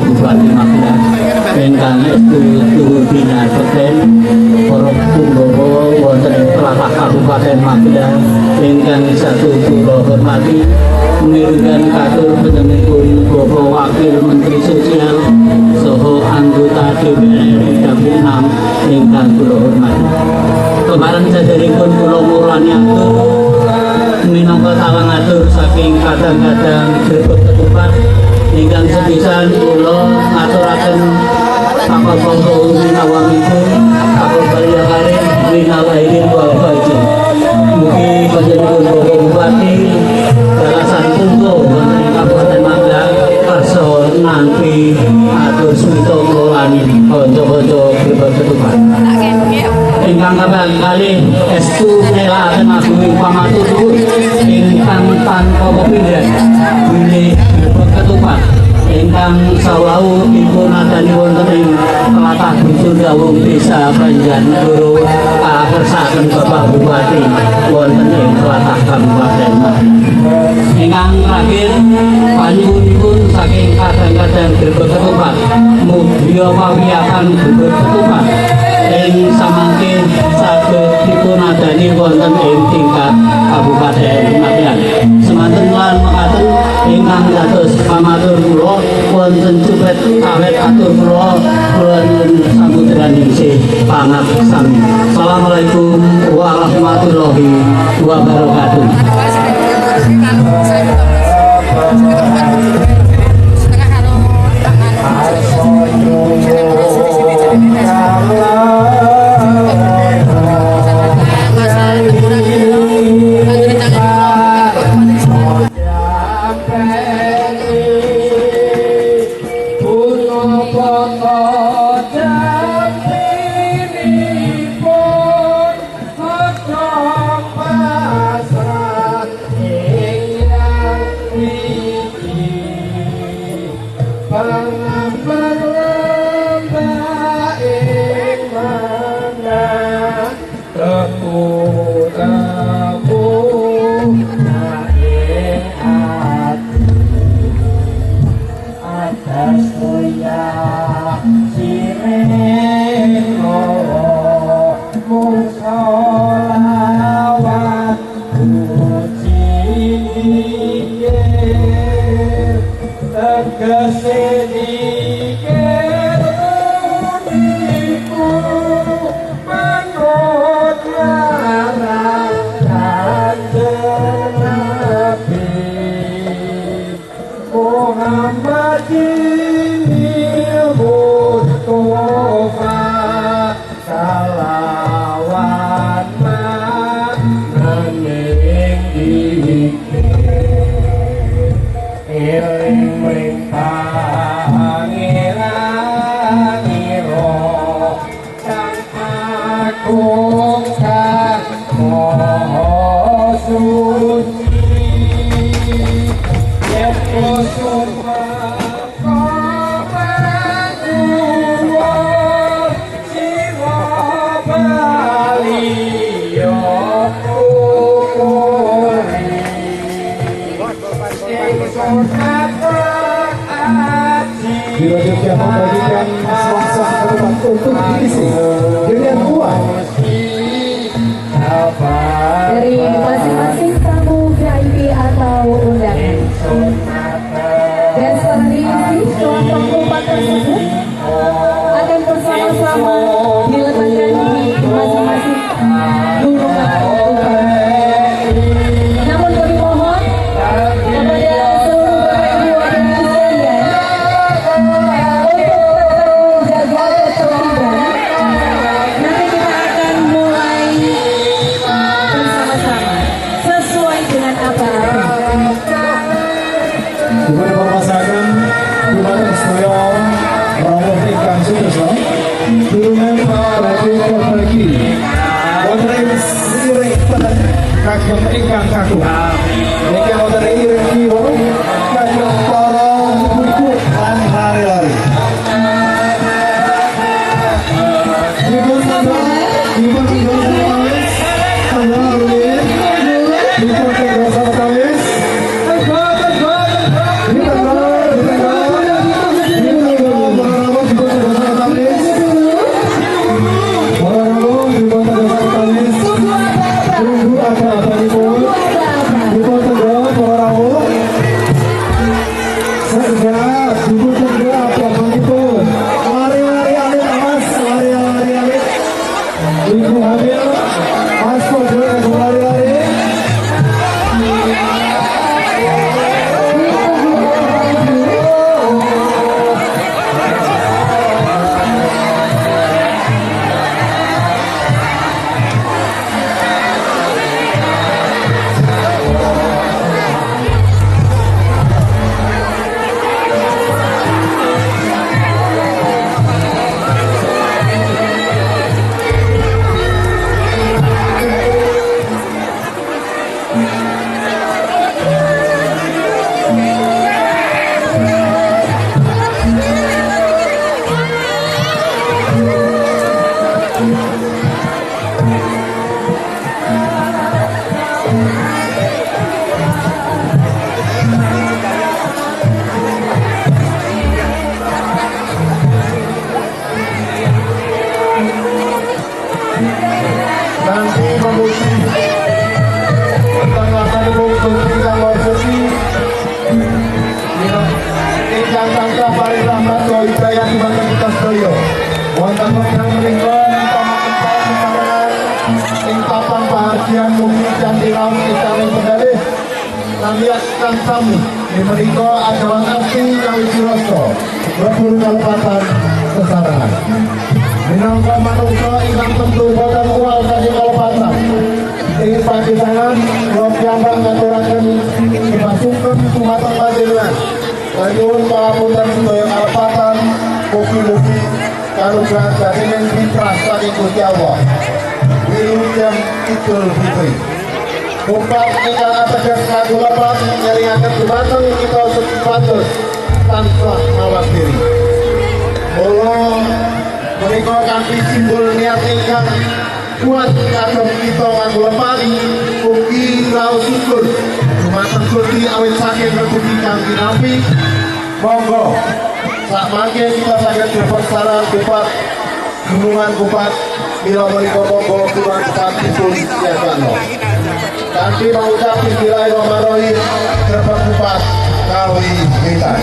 Bupati Magelang ingkang estu tuhu bina Sekten para punggawa wonten ing tlatah Kabupaten Magelang ingkang satu kula hormati mirengan katur panjenenganipun Bapak Wakil Menteri Sosial saha anggota DPR Dapil 6 ingkang kula hormati. Kemarin saderipun kula murani atur minangka tawang atur saking kadang-kadang Grebeg Ketupat ingkang sepisan kula ngaturaken papaposo minawangipun kapal Baria Karim minalahirin wal faizin. Mugi panjenengan Bapak Bupati Dalasan Tunggu wonten ing Kabupaten Magelang kersa nampi atur swita kulani kanca-kanca Grebeg Ketupat. Ingkang kaping kalih estu nelakaken agunging pamatur nuwun ingkang tanpa kepindah bilih Grebeg Ketupat ingkang sawau dipun adani wonten ing tlatah Dusun Dawung Desa Banjarnegara kakersaken Bapak Bupati wonten ing tlatah Kabupaten Magelang. Ingkang terakhir panjenenganipun saking kadang-kadang Grebeg Ketupat mudya pawiyakan Grebeg Ketupat ing samangke saged dipunadani wonten ing tingkat Kabupaten Magelang. Semanten lan mekaten ingkang dados pamatur kula wonten cupet awet atur kula nyuwun samudran sih pangaksami. Assalamualaikum warahmatullahi wabarakatuh. Selanjutnya membagikan selang-selang tempat untuk diisi dengan uang dari masing-masing tamu VIP atau undangan. Dan setelah diisi, kelompok umpat tersebut akan bersama-sama diletakkan di masing-masing gunungan umpat. Namun kami mohon kepada seluruh Bapak Ibu dan Ibu sekalian untuk tetap menjaga ketertiban. Nanti kita akan mulai bersama-sama sesuai dengan apa-apa. kepada pemasangan Dumateng Sedaya rawuh ingkang sedasa turungan badhe berbagi wonten iring kagem ingkang kakung niki wonten iring kiwa kagem para ibu-ibu lan lare-lare dipun aliaskan tamu di mereka adalah arti kali Ciroso Rebul Kabupaten Sesarangan minangka manungsa ingkang tentu boten kual saking kalepatan ing pakisanan kula piyambak ngaturaken pasukan dumateng panjenengan kanyuwun pangapunten sedaya kalepatan mugi-mugi kalugrahan saking fitrah saking Gusti Allah Wilujeng Idul Fitri Kumpat ingkang ateges kagulapan nyaringaken dumateng kita sepatus tanpa mawas diri mula menika kanthi simbol niat ingkang kuat kagem kita kagulapan ugi raos syukur dumateng Gusti awit saking rezeki kang kinampi monggo sakmangke kita saged berpersarang kupat gunungan kupat bila menika monggo gunungan kupat dipun siapakno kanthi mengucap bismillahirrahmanirrahim gerbang kupat kawi witan